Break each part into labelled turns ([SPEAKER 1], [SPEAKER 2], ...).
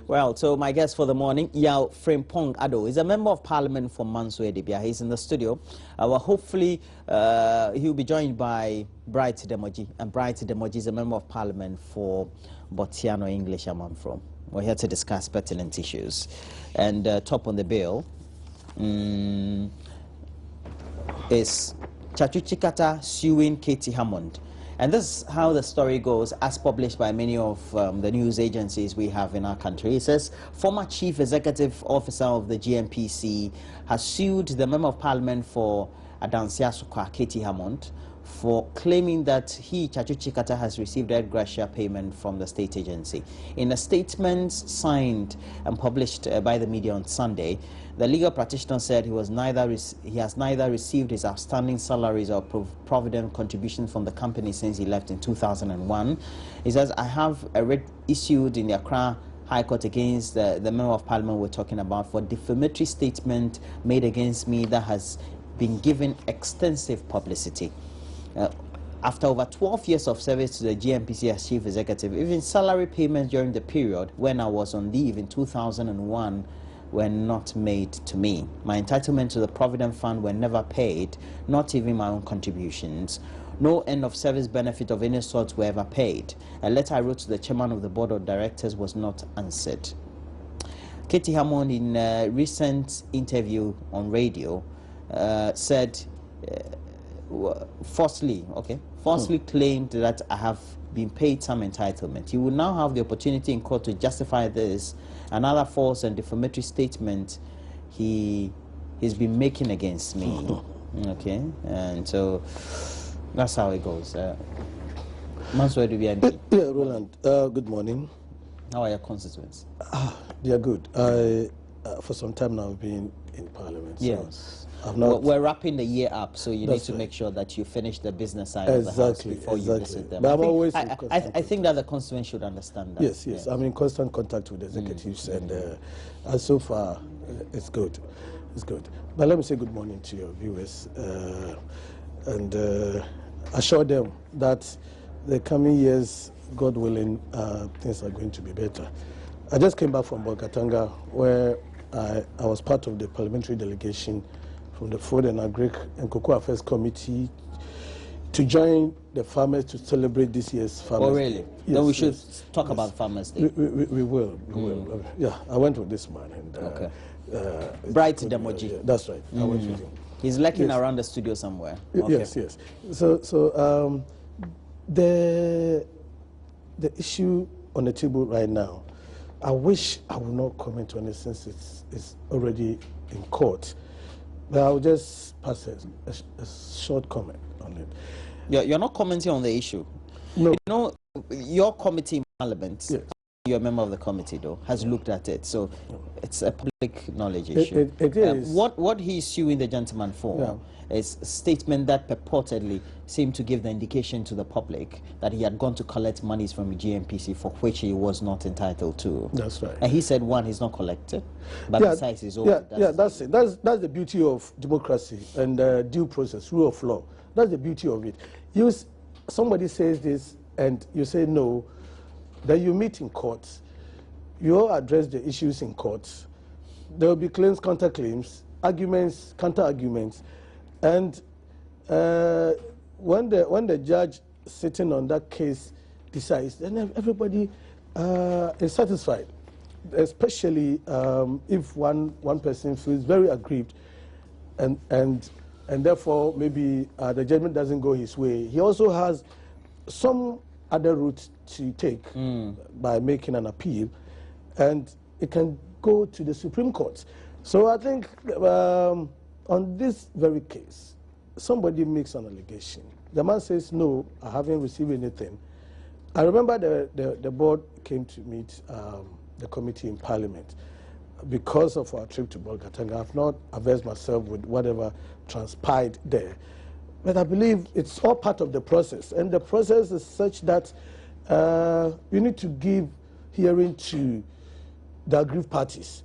[SPEAKER 1] Well, so my guest for the morning, Yao Frimpong Ado, is a member of parliament for Manso Edibia. He's in the studio. Well, hopefully, he'll be joined by Bright Demoji. And Bright Demoji is a member of parliament for Botiano English, I'm from. We're here to discuss pertinent issues. And top on the bill is Tsatsu Tsikata suing K.T Hammond. And this is how the story goes, as published by many of the news agencies we have in our country. It says, former Chief Executive Officer of the GNPC has sued the Member of Parliament for Adansia Sukwa, K.T Hammond, for claiming that he, Tsatsu Tsikata, has received ex-gratia payment from the state agency. In a statement signed and published by the media on Sunday, the legal practitioner said he has neither received his outstanding salaries or provident contributions from the company since he left in 2001. He says, I have a writ issued in the Accra High Court against the Member of Parliament we're talking about for defamatory statement made against me that has been given extensive publicity. After over 12 years of service to the GNPC as Chief Executive, even salary payments during the period when I was on leave in 2001 were not made to me. My entitlement to the Provident Fund were never paid, not even my own contributions. No end of service benefit of any sort were ever paid. A letter I wrote to the chairman of the board of directors was not answered. K.T Hammond, in a recent interview on radio, said, falsely claimed that I have been paid some entitlement. He will now have the opportunity in court to justify this, another false and defamatory statement he's been making against me. Okay, and so that's how it goes. Yeah,
[SPEAKER 2] Roland, good morning.
[SPEAKER 1] How are your constituents?
[SPEAKER 2] They are good. For some time now, I've been in parliament.
[SPEAKER 1] Yes.
[SPEAKER 2] So
[SPEAKER 1] we're wrapping the year up, so you need to make sure that you finish the business side of the house before you visit them.
[SPEAKER 2] But
[SPEAKER 1] I think that the constituents should understand that.
[SPEAKER 2] Yes, yes. I'm in constant contact with the executives, and so far, it's good. It's good. But let me say good morning to your viewers, and assure them that the coming years, God willing, things are going to be better. I just came back from Bolgatanga, where I was part of the parliamentary delegation from the Food and Agric and Cocoa Affairs Committee to join the farmers to celebrate this year's Farmers Day.
[SPEAKER 1] Oh, really?
[SPEAKER 2] Yes,
[SPEAKER 1] then we should talk about Farmers Day.
[SPEAKER 2] We will. Yeah, I went with this man. And,
[SPEAKER 1] okay. Bright Demoji.
[SPEAKER 2] That's right. I went with him.
[SPEAKER 1] He's lurking around the studio somewhere.
[SPEAKER 2] Okay. Yes, yes. So the issue on the table right now, I wish I would not comment on it since it's already in court. But I'll just pass a short comment on it.
[SPEAKER 1] You're not commenting on the issue.
[SPEAKER 2] No.
[SPEAKER 1] You know, your committee in Parliament,
[SPEAKER 2] yes.
[SPEAKER 1] You're a member of the committee though, has looked at it. So it's a public knowledge issue.
[SPEAKER 2] It is.
[SPEAKER 1] What he's suing the gentleman for is a statement that purportedly seemed to give the indication to the public that he had gone to collect monies from the GNPC for which he was not entitled to.
[SPEAKER 2] That's right.
[SPEAKER 1] And he said, one, he's not collected, but besides his own.
[SPEAKER 2] That's it. That's the beauty of democracy and due process, rule of law. That's the beauty of it. Somebody says this and you say no, then you meet in court, you all address the issues in court. There will be claims, counterclaims, arguments, counter-arguments. And when the judge sitting on that case decides, then everybody is satisfied, especially if one person feels very aggrieved and therefore maybe the judgment doesn't go his way. He also has some other route to take by making an appeal, and it can go to the Supreme Court. So I think on this very case, somebody makes an allegation. The man says, no, I haven't received anything. I remember the board came to meet the committee in Parliament. Because of our trip to Bolgatanga, I've not averse myself with whatever transpired there. But I believe it's all part of the process. And the process is such that you need to give hearing to the aggrieved parties.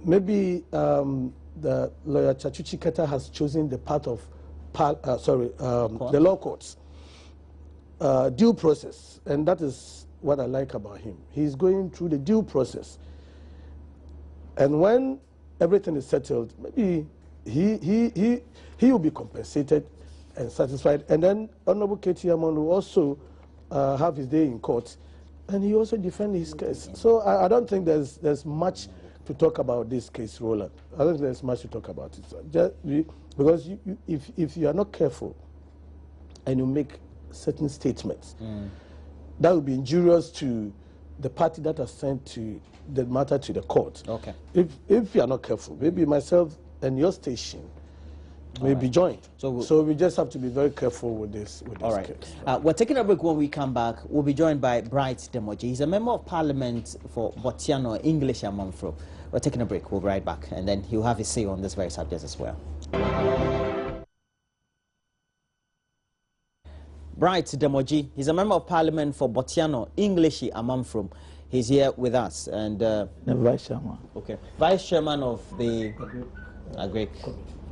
[SPEAKER 2] Maybe the lawyer Tsatsu Tsikata has chosen the path of the law courts. due process, and that is what I like about him. He's going through the due process. And when everything is settled, maybe he will be compensated and satisfied. And then Honorable K.T Hammond will also have his day in court, and he also defend his case. So I don't think there's much to talk about this case, Roland. I don't think there's much to talk about it. So because if you are not careful and you make certain statements, that will be injurious to the party that has sent to the matter to the court.
[SPEAKER 1] Okay.
[SPEAKER 2] If you are not careful, maybe myself and your station may be joined. So we just have to be very careful with this case.
[SPEAKER 1] We're taking a break. When we come back, we'll be joined by Bright Demoji. He's a member of parliament for Botiano, English Amanfro. We're taking a break. We'll be right back, and then he'll have his say on this very subject as well. Bright Demoji, he's a member of parliament for Botiano, English Amanfro. He's here with us, and
[SPEAKER 3] Vice Chairman.
[SPEAKER 1] Okay, Vice Chairman of the Agri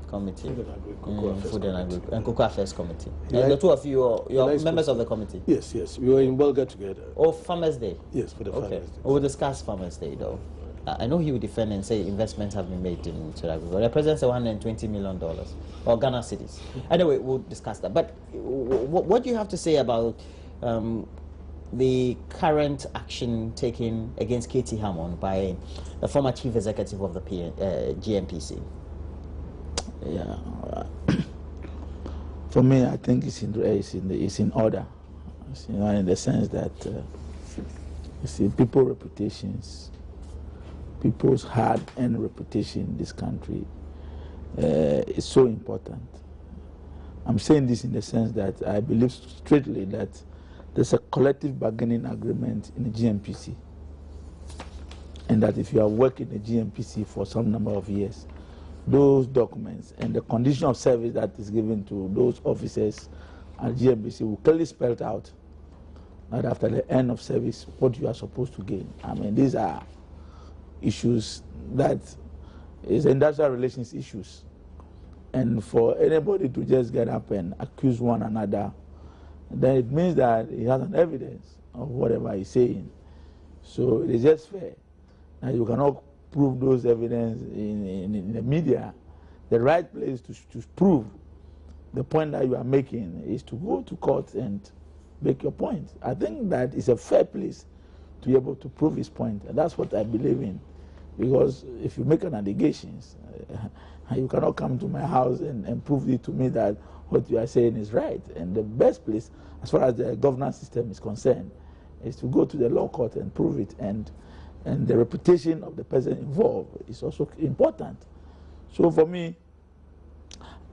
[SPEAKER 1] Committee, Food and Cocoa Affairs Committee. And the two of you are members of the committee.
[SPEAKER 2] Yes, we were in Bulga together.
[SPEAKER 1] Oh, Farmers Day.
[SPEAKER 2] Yes, for the Farmers Day.
[SPEAKER 1] We'll discuss Farmers Day, though. I know he will defend and say investments have been made into that. The president said $120 million, or Ghana cities. Anyway, we'll discuss that. But what do you have to say about the current action taken against K.T Hammond by the former chief executive of the GNPC?
[SPEAKER 3] Yeah, for me, I think it's in order. In the sense that you see, people's reputations, people's hard-earned reputation in this country is so important. I'm saying this in the sense that I believe straightly that there's a collective bargaining agreement in the GNPC, and that if you are working in the GNPC for some number of years, those documents and the condition of service that is given to those officers at GNPC will clearly spell out that after the end of service, what you are supposed to gain. I mean, these are issues that is industrial relations issues. And for anybody to just get up and accuse one another, then it means that he has an evidence of whatever he's saying. So it is just fair. Now you cannot prove those evidence in the media. The right place to prove the point that you are making is to go to court and make your point. I think that is a fair place to be able to prove his point, and that's what I believe in. Because if you make an allegations, you cannot come to my house and prove it to me that what you are saying is right. And the best place, as far as the governance system is concerned, is to go to the law court and prove it. And the reputation of the person involved is also important. So for me,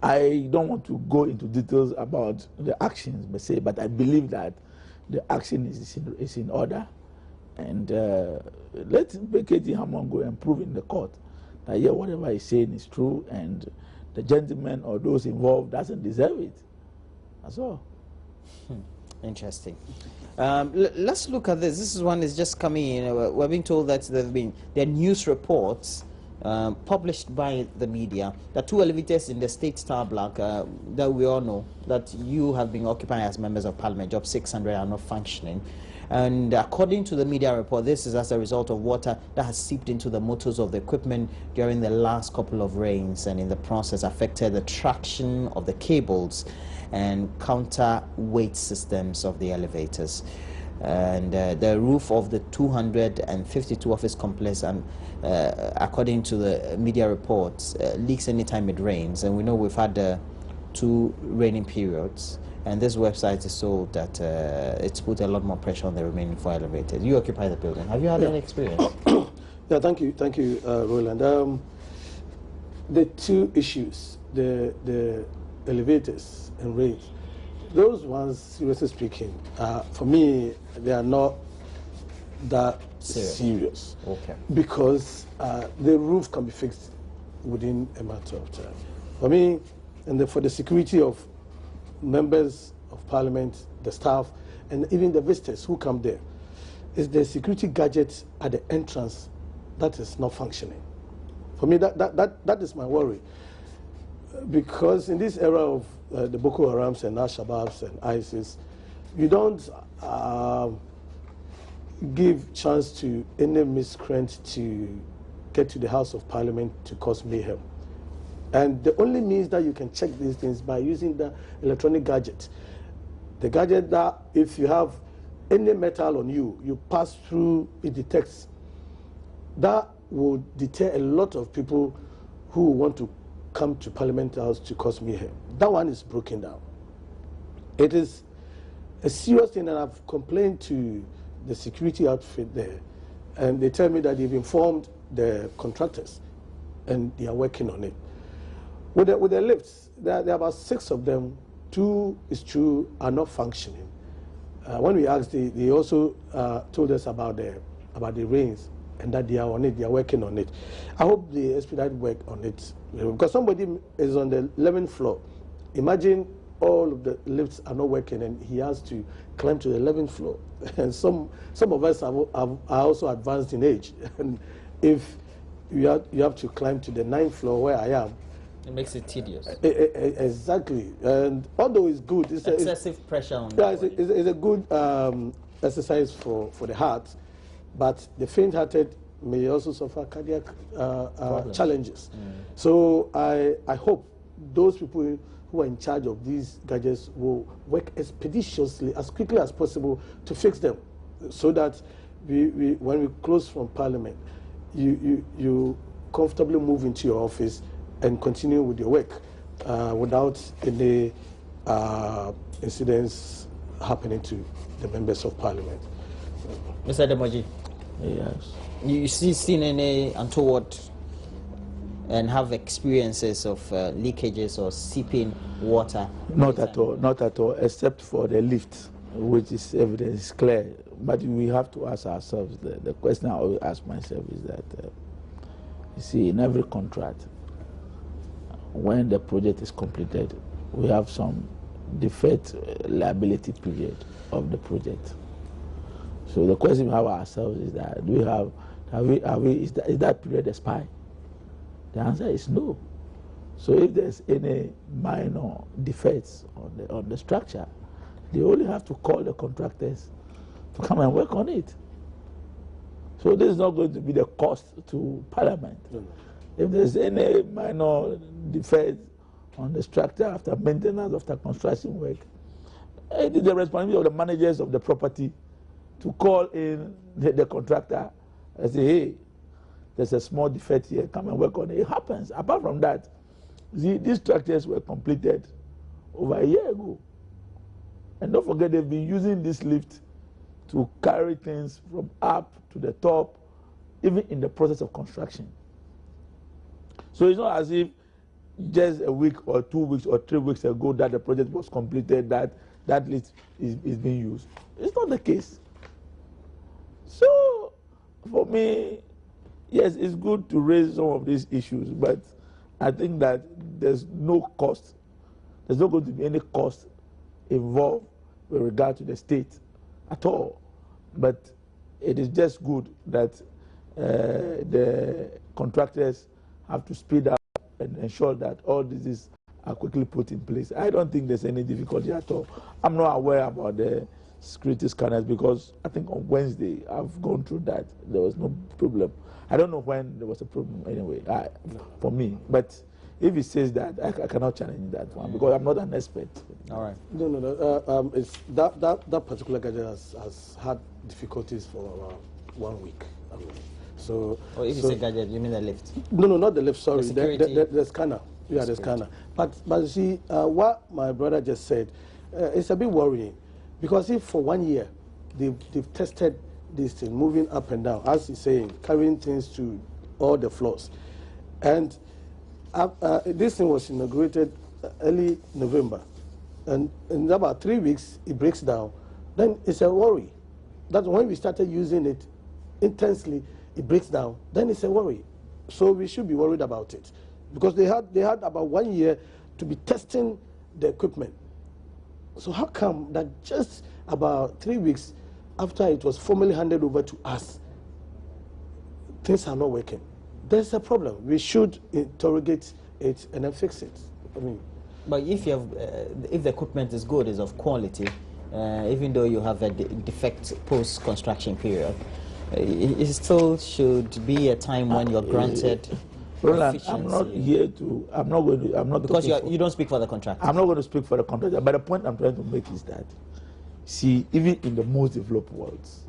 [SPEAKER 3] I don't want to go into details about the actions per se, but I believe that the action is in order. And let K.T Hammond go and prove in the court that whatever he's saying is true, and the gentleman or those involved doesn't deserve it. That's all.
[SPEAKER 1] Interesting. Let's look at this. This is one is just coming in. We're being told that there are news reports published by the media that two elevators in the State Star Block that we all know that you have been occupying as members of parliament, job 600, are not functioning. And according to the media report, this is as a result of water that has seeped into the motors of the equipment during the last couple of rains, and in the process affected the traction of the cables and counterweight systems of the elevators. And the roof of the 252 office complex, and according to the media reports, leaks anytime it rains. And we know we've had 2 raining periods. And this website is so that it's put a lot more pressure on the remaining 4 elevators. You occupy the building. Have you had any experience?
[SPEAKER 2] Yeah, thank you, Roland. The 2 issues, the elevators and rains, those ones, seriously speaking, for me, they are not that serious.
[SPEAKER 1] Okay.
[SPEAKER 2] Because the roof can be fixed within a matter of time. For me, and for the security of members of parliament, the staff, and even the visitors who come there, is the security gadget at the entrance that is not functioning. For me, that is my worry. Because in this era of the Boko Harams and Al-Shabaabs and ISIS, you don't give chance to any miscreant to get to the House of Parliament to cause mayhem. And the only means that you can check these things by using the electronic gadget. The gadget that if you have any metal on you, you pass through, it detects. That will deter a lot of people who want to come to Parliament House to cause mayhem. That one is broken down. It is a serious thing, and I've complained to the security outfit there, and they tell me that they've informed the contractors, and they are working on it. With the lifts, there are about 6 of them. 2 is true are not functioning. When we asked, they also told us about the rains and that they are on it. They are working on it. I hope they expedite work on it because somebody is on the 11th floor. Imagine all of the lifts are not working and he has to climb to the 11th floor. And some of us are also advanced in age. And if you have to climb to the 9th floor where I am,
[SPEAKER 1] it makes it tedious.
[SPEAKER 2] Exactly. And although it's good, it's
[SPEAKER 1] excessive pressure on
[SPEAKER 2] it's a good exercise for the heart, but the faint-hearted may also suffer cardiac challenges. So I hope those people who are in charge of these gadgets will work expeditiously, as quickly as possible, to fix them, so that when we close from Parliament, you comfortably move into your office and continue with your work without any incidents happening to the members of Parliament.
[SPEAKER 1] Mr. Demoji,
[SPEAKER 3] yes.
[SPEAKER 1] You seen any untoward and have experiences of leakages or seeping water?
[SPEAKER 3] Not at all, except for the lift, which is evidence is clear. But we have to ask ourselves, the question I always ask myself is that, you see, in every contract, when the project is completed, we have some deferred liability period of the project. So the question we have ourselves is that, is that period expired? The answer is no. So if there's any minor defects on the structure, they only have to call the contractors to come and work on it. So this is not going to be the cost to Parliament. If there's any minor defect on the structure after maintenance, after construction work, it is the responsibility of the managers of the property to call in the contractor and say, hey, there's a small defect here, come and work on it. It happens. Apart from that, these structures were completed over a year ago. And don't forget, they've been using this lift to carry things from up to the top, even in the process of construction. So it's not as if just a week or 2 weeks or 3 weeks ago that the project was completed, that lift is being used. It's not the case. So for me, yes, it's good to raise some of these issues, but I think that there's no cost. There's not going to be any cost involved with regard to the state at all. But it is just good that the contractors have to speed up and ensure that all these are quickly put in place. I don't think there's any difficulty at all. I'm not aware about the security scanners because I think on Wednesday I've gone through that. There was no problem. I don't know when there was a problem anyway, for me. But if it says that, I cannot challenge that one because I'm not an expert.
[SPEAKER 1] All right.
[SPEAKER 2] No. It's that particular gadget has had difficulties for about 1 week. So.
[SPEAKER 1] Or if you say gadget, you mean the lift?
[SPEAKER 2] No, not the lift. Sorry,
[SPEAKER 1] the
[SPEAKER 2] scanner. Yeah, the scanner. But you see, what my brother just said, it's a bit worrying, because if for 1 year they've tested this thing, moving up and down, as he's saying, carrying things to all the floors, and this thing was inaugurated early November, and in about 3 weeks it breaks down, then it's a worry. That's when we started using it intensely. It breaks down, then it's a worry. So we should be worried about it, because they had about 1 year to be testing the equipment. So how come that just about 3 weeks after it was formally handed over to us, things are not working? There's a problem. We should interrogate it and then fix it. I mean,
[SPEAKER 1] but if you have, if the equipment is good, is of quality, even though you have a defect post-construction period, it still should be a time when you're granted
[SPEAKER 3] Roland,
[SPEAKER 1] efficiency.
[SPEAKER 3] I'm not here to, I'm not going to, I'm not
[SPEAKER 1] because you don't speak for the contractor.
[SPEAKER 3] I'm not going to speak for the contractor, but the point I'm trying to make is that, see, even in the most developed worlds,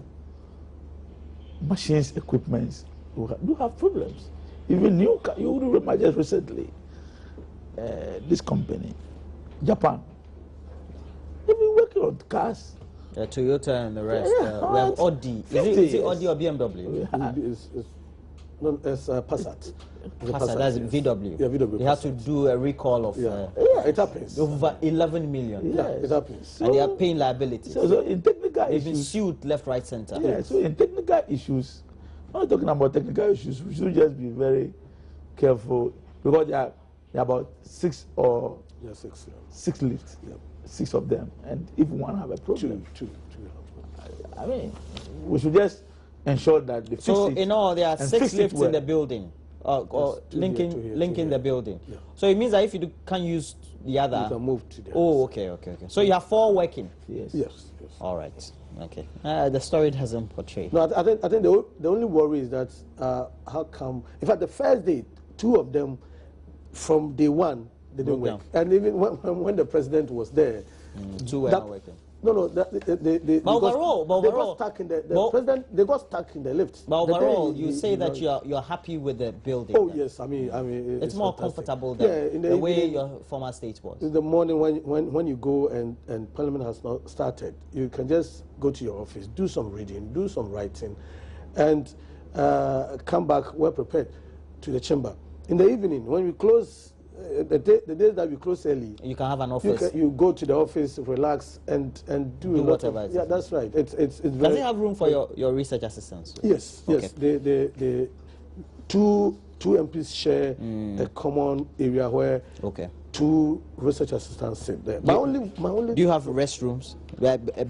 [SPEAKER 3] machines, equipments do have problems. Even you remember just recently, this company, Japan, they've been working on cars.
[SPEAKER 1] Toyota and the rest. We have Audi. Is it Audi or BMW?
[SPEAKER 2] It's Passat.
[SPEAKER 1] Passat, that's VW.
[SPEAKER 2] Yeah, VW.
[SPEAKER 1] They have to do a recall of
[SPEAKER 2] it happens.
[SPEAKER 1] Over 11 million.
[SPEAKER 2] Yeah, it happens.
[SPEAKER 1] And they are paying liabilities.
[SPEAKER 3] So in technical
[SPEAKER 1] They've
[SPEAKER 3] issues,
[SPEAKER 1] been sued left, right, center.
[SPEAKER 3] Yeah, so in technical issues, I'm not talking about technical issues, we should just be very careful because there are about six lifts, 6 of them, and if one have a problem,
[SPEAKER 2] two.
[SPEAKER 3] I mean, we should just ensure that the
[SPEAKER 1] so in all there are 6 lifts in the building, or
[SPEAKER 2] linking
[SPEAKER 1] linking the building.
[SPEAKER 2] Yeah.
[SPEAKER 1] So it means that if you can't use the other,
[SPEAKER 2] you can move to the
[SPEAKER 1] okay. So you have 4 working.
[SPEAKER 2] Yes.
[SPEAKER 1] All right. Okay. The story doesn't portray.
[SPEAKER 2] No, I think the only worry is that how come? In fact, the first day, 2 of them from day one they didn't work, and even when the president was there,
[SPEAKER 1] 2 were not working.
[SPEAKER 2] No, they got stuck in they got stuck in the lift.
[SPEAKER 1] But overall, you say that you're happy with the building.
[SPEAKER 2] Oh
[SPEAKER 1] then.
[SPEAKER 2] yes, I mean
[SPEAKER 1] it's more
[SPEAKER 2] fantastic.
[SPEAKER 1] Comfortable than the way your former state was.
[SPEAKER 2] In the morning when you go and Parliament has not started, you can just go to your office, do some reading, do some writing, and come back well prepared to the chamber. In the evening, when we close, the days that we close early,
[SPEAKER 1] you can have an office.
[SPEAKER 2] You go to the office, relax, and do
[SPEAKER 1] whatever.
[SPEAKER 2] Yeah, that's right. It's very.
[SPEAKER 1] Does it have room for your research assistants?
[SPEAKER 2] Yes, okay. Yes. The two MPs share a common area where 2 research assistants sit there. My only.
[SPEAKER 1] Do you have restrooms,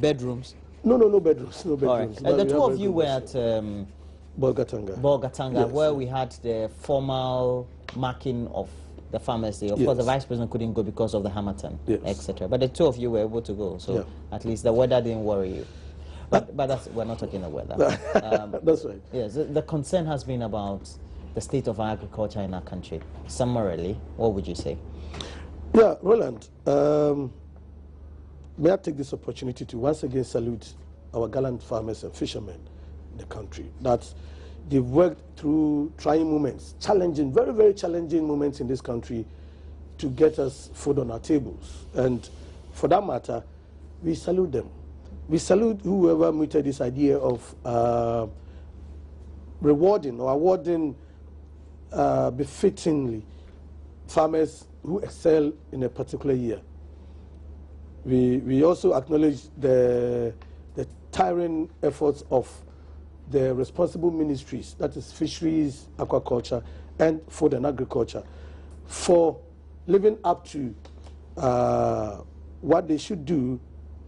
[SPEAKER 1] bedrooms?
[SPEAKER 2] No bedrooms. No bedrooms.
[SPEAKER 1] All right. The 2 of you were at
[SPEAKER 2] Bolgatanga,
[SPEAKER 1] yes. Where we had the formal marking of the Farmers' Day. Of course, the Vice President couldn't go because of the Hamilton, etc. But the 2 of you were able to go, so at least the weather didn't worry you. But we're not talking the weather.
[SPEAKER 2] That's right.
[SPEAKER 1] Yes, the concern has been about the state of agriculture in our country. Summarily, what would you say?
[SPEAKER 2] Yeah, Roland, may I take this opportunity to once again salute our gallant farmers and fishermen in the country. They've worked through trying moments, challenging, very, very challenging moments in this country to get us food on our tables. And for that matter, we salute them. We salute whoever mooted this idea of rewarding or awarding befittingly farmers who excel in a particular year. We also acknowledge the tiring efforts of the responsible ministries, that is fisheries, aquaculture, and food and agriculture, for living up to what they should do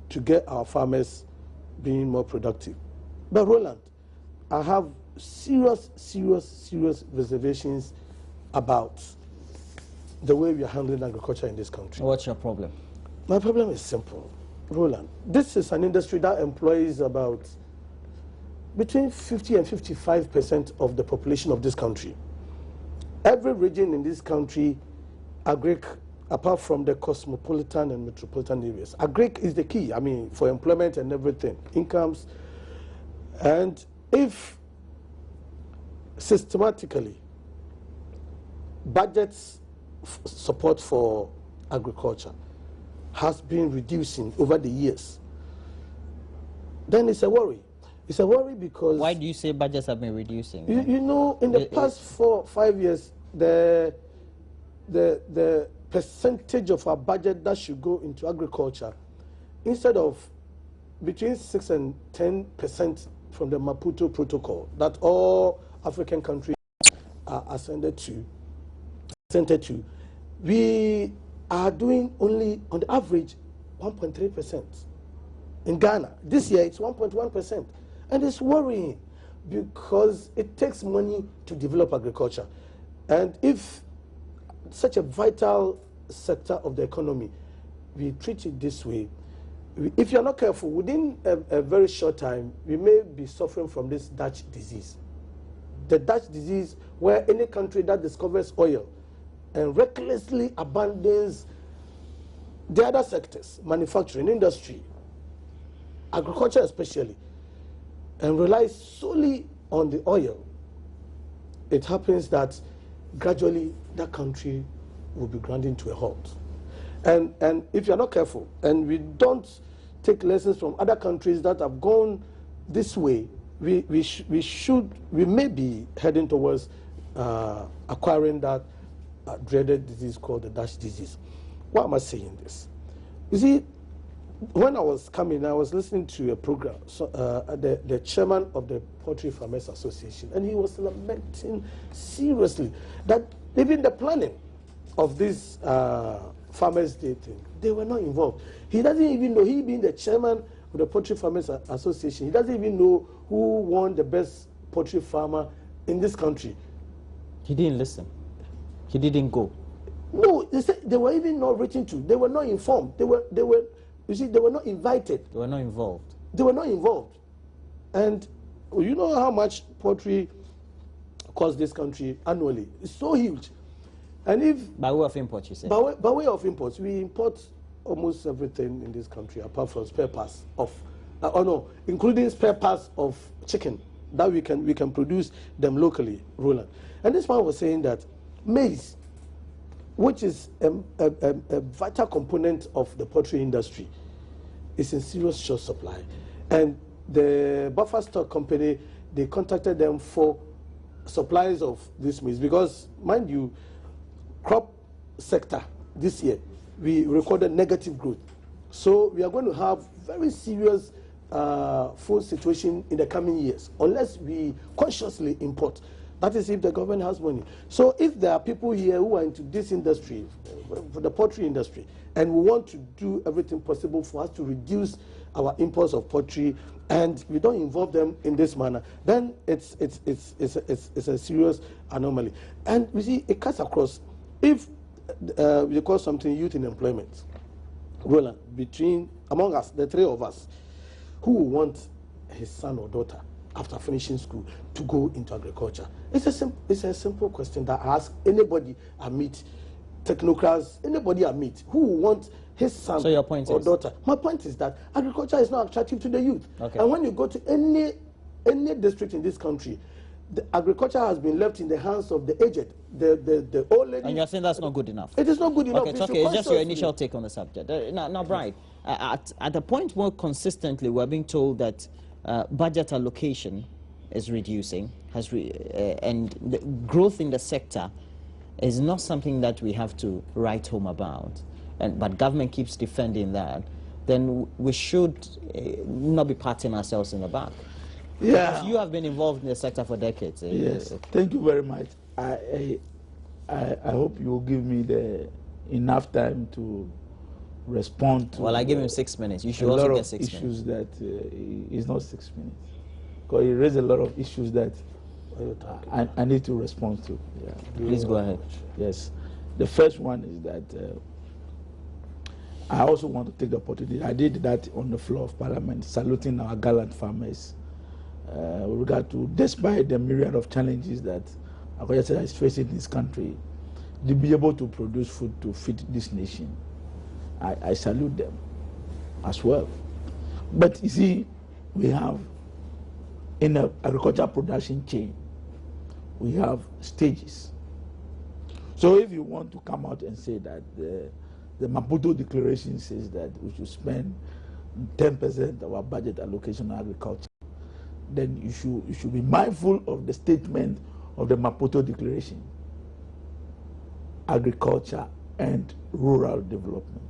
[SPEAKER 2] to get our farmers being more productive. But Roland, I have serious reservations about the way we are handling agriculture in this country.
[SPEAKER 1] What's your problem?
[SPEAKER 2] My problem is simple, Roland. This is an industry that employs about between 50 and 55% of the population of this country. Every region in this country, agric, apart from the cosmopolitan and metropolitan areas, agric is the key, I mean, for employment and everything, incomes. And if systematically budgets support for agriculture has been reducing over the years, then it's a worry. It's a worry because...
[SPEAKER 1] Why do you say budgets have been reducing?
[SPEAKER 2] You know, in the past 4 or 5 years, the percentage of our budget that should go into agriculture, instead of between 6 and 10% from the Maputo Protocol that all African countries are ascended to, we are doing only, on the average, 1.3%. In Ghana, this year it's 1.1%. And it's worrying because it takes money to develop agriculture. And if such a vital sector of the economy, we treat it this way, if you're not careful, within a very short time, we may be suffering from this Dutch disease. The Dutch disease, where any country that discovers oil and recklessly abandons the other sectors, manufacturing, industry, agriculture especially, and relies solely on the oil, it happens that gradually that country will be grinding to a halt. And if you're not careful, and we don't take lessons from other countries that have gone this way, we may be heading towards acquiring that dreaded disease called the Dutch disease. Why am I saying this? You see, when I was coming, I was listening to a program, the chairman of the Poultry Farmers Association, and he was lamenting seriously that even the planning of this Farmers' Day thing, they were not involved. He doesn't even know, he being the chairman of the Poultry Farmers Association, he doesn't even know who won the best poultry farmer in this country.
[SPEAKER 1] He didn't listen. He didn't go.
[SPEAKER 2] No, they said they were even not written to. They were not informed. You see, they were not invited.
[SPEAKER 1] They were not involved.
[SPEAKER 2] They were not involved. And you know how much poultry costs this country annually? It's so huge. And if
[SPEAKER 1] by way of import, you say?
[SPEAKER 2] By way of imports, we import almost everything in this country apart from spare parts of, including spare parts of chicken that we can produce them locally, Roland. And this man was saying that maize, which is a vital component of the poultry industry, is in serious short supply. And the buffer stock company, they contacted them for supplies of this maize because, mind you, crop sector this year, we recorded negative growth. So we are going to have very serious food situation in the coming years unless we consciously import. That is if the government has money. So if there are people here who are into this industry, for the poultry industry, and we want to do everything possible for us to reduce our imports of poultry, and we don't involve them in this manner, then it's a serious anomaly. And we see it cuts across. If we call something youth in employment, Roland, among us, the three of us, who want his son or daughter after finishing school to go into agriculture? It's a simple question that I ask anybody I meet, technocrats, anybody I meet, who want his son or daughter. My point is that agriculture is not attractive to the youth. Okay. And when you go to any district in this country, the agriculture has been left in the hands of the aged, the old lady.
[SPEAKER 1] And you're saying that's not good enough?
[SPEAKER 2] It is not good enough.
[SPEAKER 1] Okay, it's just your initial take on the subject. Now, Brian, at the point where consistently we're being told that budget allocation is reducing, and the growth in the sector is not something that we have to write home about, but government keeps defending that, then we should not be patting ourselves in the back. Yeah, because you have been involved in the sector for decades.
[SPEAKER 3] Yes, thank you very much. I hope you will give me enough time to respond to.
[SPEAKER 1] Well, I give him 6 minutes. You should also get 6 minutes.
[SPEAKER 3] Issues that is not 6 minutes, because he raised a lot of issues that I need to respond to. Yeah.
[SPEAKER 1] Please go ahead.
[SPEAKER 3] Yes, the first one is that I also want to take the opportunity. I did that on the floor of Parliament, saluting our gallant farmers. With regard to, despite the myriad of challenges that agriculture is facing in this country, to be able to produce food to feed this nation, I salute them as well. But you see, we have, in the agriculture production chain, we have stages. So if you want to come out and say that the Maputo Declaration says that we should spend 10% of our budget allocation on agriculture, then you should be mindful of the statement of the Maputo Declaration: agriculture and rural development.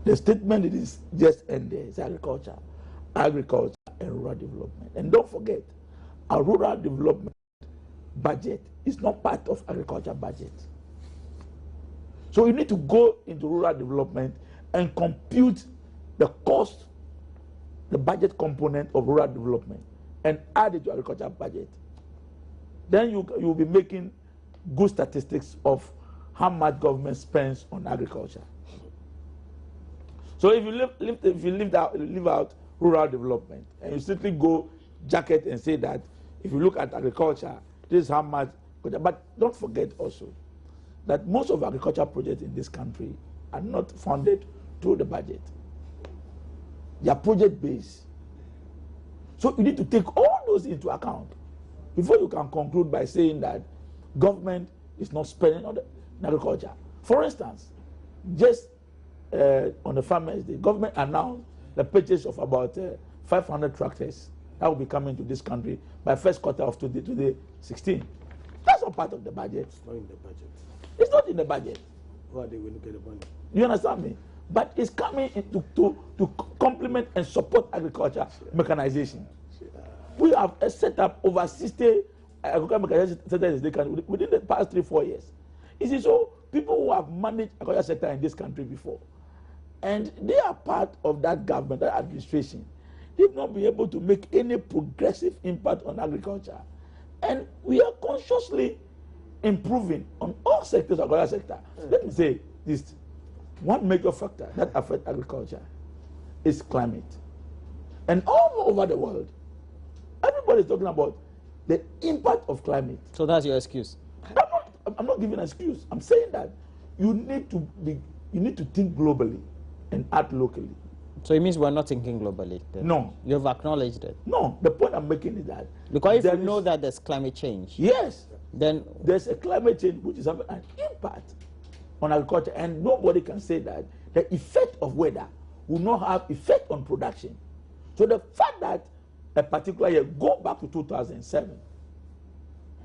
[SPEAKER 3] The statement it is just ended is agriculture and rural development. And don't forget, our rural development budget is not part of agriculture budget. So you need to go into rural development and compute the cost, the budget component of rural development, and add it to agriculture budget. Then you'll be making good statistics of how much government spends on agriculture. So if you leave out rural development and you simply go jacket and say that if you look at agriculture, this is how much. But don't forget also that most of agricultural projects in this country are not funded through the budget. They are project based. So you need to take all those into account before you can conclude by saying that government is not spending on agriculture. For instance, just on the Farmers' Day, government announced the purchase of about 500 tractors that will be coming to this country by first quarter of 2016. That's not part of the budget.
[SPEAKER 2] It's not in the budget.
[SPEAKER 3] It's not in the budget.
[SPEAKER 2] Where are they going to get the money?
[SPEAKER 3] You understand me? But it's coming to complement and support agriculture mechanization. We have set up over 60 agricultural mechanization centers in this country within the past 3-4 years. You see, so people who have managed agricultural sector in this country before, and they are part of that government, that administration, they've not been able to make any progressive impact on agriculture. And we are consciously improving on all sectors of the agricultural sector. Let me say this. One major factor that affects agriculture is climate. And all over the world, everybody is talking about the impact of climate.
[SPEAKER 1] So that's your excuse?
[SPEAKER 3] I'm not giving an excuse. I'm saying that you need to think globally and act locally.
[SPEAKER 1] So it means we're not thinking globally? Then.
[SPEAKER 3] No.
[SPEAKER 1] You've acknowledged it?
[SPEAKER 3] No. The point I'm making is that...
[SPEAKER 1] Because if you know that there's climate change...
[SPEAKER 3] Yes.
[SPEAKER 1] Then...
[SPEAKER 3] There's a climate change which is having an impact on agriculture, and nobody can say that the effect of weather will not have effect on production. So the fact that a particular year, go back to 2007,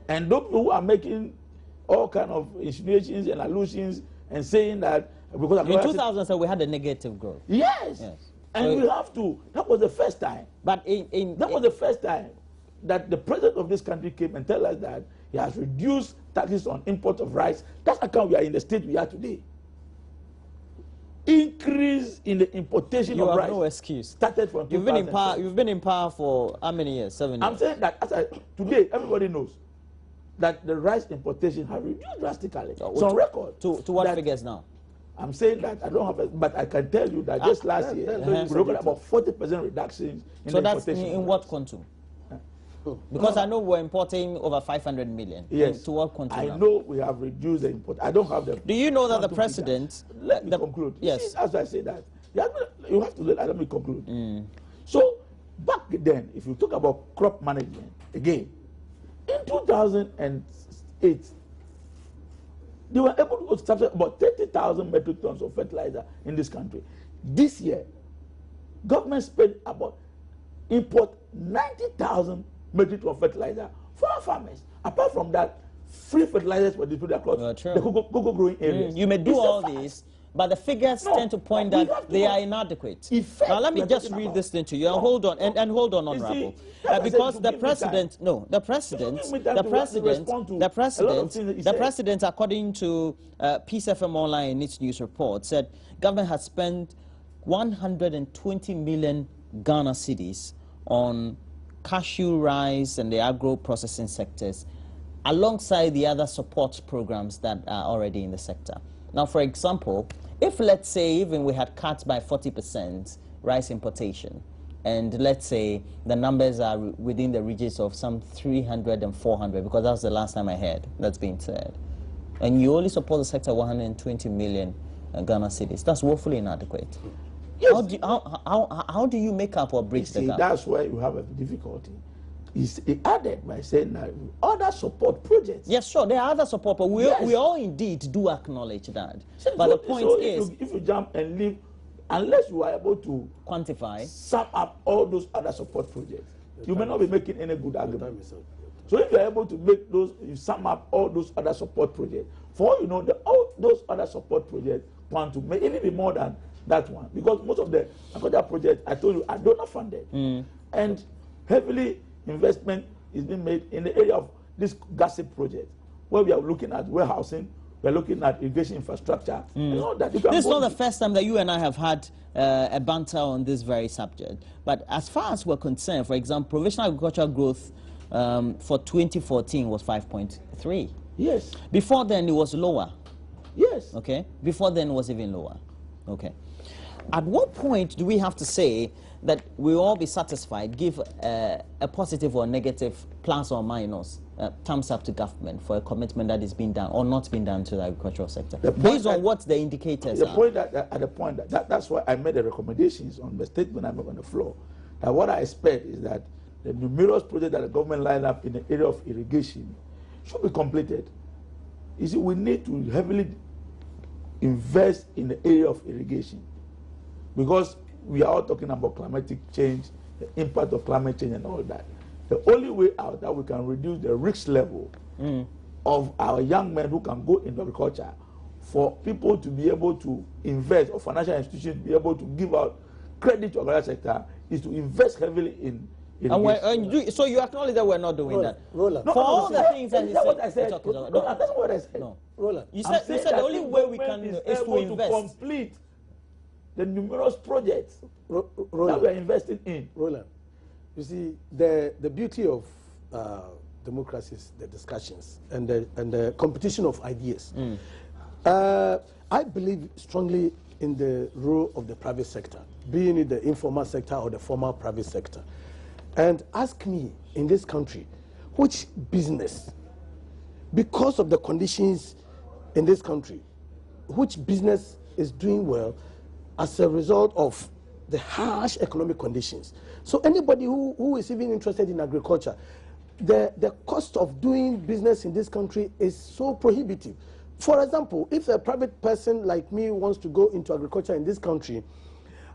[SPEAKER 3] and those who are making all kind of insinuations and allusions and saying that because
[SPEAKER 1] in 2007 we had a negative growth.
[SPEAKER 3] Yes. And so we have to. That was the first time.
[SPEAKER 1] But
[SPEAKER 3] that was the first time that the president of this country came and tell us that he has reduced taxes on import of rice. That's how come we are in the state we are today. Increase in the importation of rice.
[SPEAKER 1] You have no excuse.
[SPEAKER 3] Started from
[SPEAKER 1] You've been in power for how many years? 7 years.
[SPEAKER 3] I'm saying that today everybody knows that the rice importation have reduced drastically. It's on record.
[SPEAKER 1] To what figures now?
[SPEAKER 3] I'm saying that I don't have it, but I can tell you that just last year we looked at about 40% reductions in the importation.
[SPEAKER 1] So that's in what quantum? Because I know we're importing over 500 million.
[SPEAKER 3] Yes.
[SPEAKER 1] To what quantum?
[SPEAKER 3] I know we have reduced the import. I don't have the...
[SPEAKER 1] Do you know that the president...
[SPEAKER 3] Let me conclude.
[SPEAKER 1] Yes.
[SPEAKER 3] As I say that, you have to let me conclude. So, back then, if you talk about crop management, again, in 2008, they were able to subsidize about 30,000 metric tons of fertilizer in this country. This year, government spent about import 90,000 metric tons of fertilizer for our farmers. Apart from that, free fertilizers were distributed across the cocoa growing areas.
[SPEAKER 1] You may do all this, but the figures tend to point that they are inadequate. Now let me just read this thing to you and hold on and hold on, Honorable, because the president, according to Peace FM Online in its news report, said government has spent 120 million Ghana cedis on cashew, rice, and the agro-processing sectors, alongside the other support programs that are already in the sector. Now, for example, if let's say even we had cut by 40% rice importation, and let's say the numbers are within the regions of some 300 and 400, because that's the last time I heard that's being said, and you only support the sector 120 million Ghana cedis, that's woefully inadequate. Yes. How do you make up or bridge the gap?
[SPEAKER 3] That's why you have a difficulty. It's added by saying that other support projects.
[SPEAKER 1] Yes, sure, there are other support, but we all indeed do acknowledge that. But the point is,
[SPEAKER 3] if you jump and leave, unless you are able to
[SPEAKER 1] quantify,
[SPEAKER 3] sum up all those other support projects, you may not be making any good argument. So if you are able to make those, you sum up all those other support projects, for all you know, all those other support projects want to may even be more than that one, because most of the agricultural projects, I told you, are donor funded, and heavily investment is being made in the area of this gossip project, where we are looking at warehousing, we are looking at irrigation infrastructure, and all that. This
[SPEAKER 1] is not the first time that you and I have had a banter on this very subject. But as far as we're concerned, for example, provisional agricultural growth for 2014 was 5.3.
[SPEAKER 3] Yes.
[SPEAKER 1] Before then, it was lower.
[SPEAKER 3] Yes.
[SPEAKER 1] Okay. Before then, it was even lower. Okay. At what point do we have to say that we'll all be satisfied, give a positive or negative plus or minus thumbs up to government for a commitment that is being done or not being done to the agricultural sector, based on what the indicators are?
[SPEAKER 3] That's why I made the recommendations on the statement I made on the floor. That what I expect is that the numerous projects that the government lined up in the area of irrigation should be completed. You see, we need to heavily invest in the area of irrigation, because we are all talking about climatic change, the impact of climate change and all that. The only way out that we can reduce the risk level of our young men who can go into agriculture, for people to be able to invest, or financial institutions to be able to give out credit to the agriculture sector, is to invest heavily in irrigation.
[SPEAKER 1] So you acknowledge that we're not doing that?
[SPEAKER 2] Roland.
[SPEAKER 1] For all the things that he said.
[SPEAKER 3] What I said. That's not what I said.
[SPEAKER 1] No.
[SPEAKER 2] Roland.
[SPEAKER 1] You said the only way we can is to invest.
[SPEAKER 3] To complete the numerous projects that we are investing in.
[SPEAKER 2] Roland, you see, the beauty of democracy is the discussions and the competition of ideas. I believe strongly in the role of the private sector, being in the informal sector or the formal private sector. And ask me, in this country, which business, because of the conditions in this country, which business is doing well as a result of the harsh economic conditions? So anybody who is even interested in agriculture, the cost of doing business in this country is so prohibitive. For example, if a private person like me wants to go into agriculture in this country,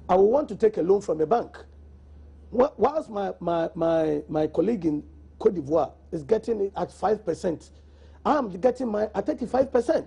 [SPEAKER 2] I will want to take a loan from a bank. Whilst my colleague in Cote d'Ivoire is getting it at 5%, I'm getting mine at 35%.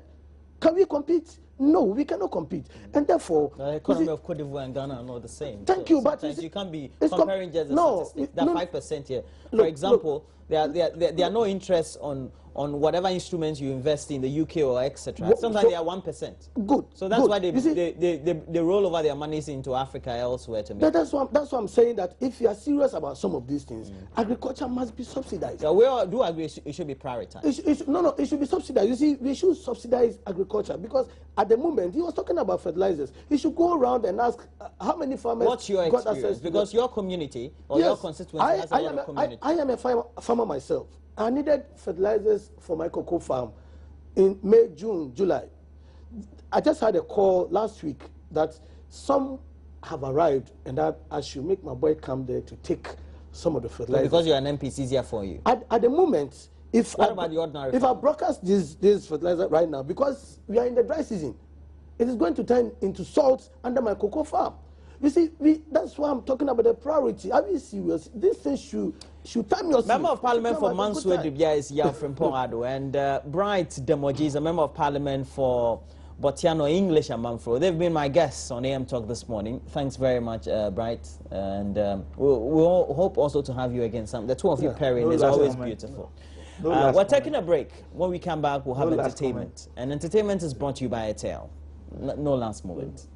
[SPEAKER 2] Can we compete? No, we cannot compete. And therefore,
[SPEAKER 1] the economy of Cote d'Ivoire and Ghana are not the same.
[SPEAKER 2] Thank you, but
[SPEAKER 1] you can't be comparing just the statistics. That 5% here. For example, there are no interest on whatever instruments you invest in the UK or etc. Sometimes they are 1%.
[SPEAKER 2] Good.
[SPEAKER 1] So that's why they roll over their monies into Africa elsewhere to make.
[SPEAKER 2] That's why I'm saying that if you are serious about some of these things, agriculture must be subsidized.
[SPEAKER 1] Yeah, we all do agree it should be prioritized.
[SPEAKER 2] It should be subsidized. You see, we should subsidize agriculture, because at the moment he was talking about fertilizers. He should go around and ask how many farmers.
[SPEAKER 1] What's your experience? Because your community or your constituency has a lot of community.
[SPEAKER 2] I am a farmer myself. I needed fertilizers for my cocoa farm in May, June, July. I just had a call last week that some have arrived and that I should make my boy come there to take some of the fertilizers.
[SPEAKER 1] So because you're an NPC, it's easier for you.
[SPEAKER 2] At the moment,
[SPEAKER 1] what about the ordinary
[SPEAKER 2] if I broadcast this fertilizer right now, because we are in the dry season, it is going to turn into salt under my cocoa farm. You see, that's why I'm talking about the priority. Are we serious? This thing should time yourself.
[SPEAKER 1] Member of Parliament for Mansue Dubia is Yalfrin Pongado, and Bright Demoji is a Member of Parliament for Botiano English and Manfro. They've been my guests on AM Talk this morning. Thanks very much, Bright, and we'll hope also to have you again. The two of you pairing is always beautiful. We're taking a break. When we come back, we'll have entertainment. And entertainment is brought to you by Airtel. No last moment.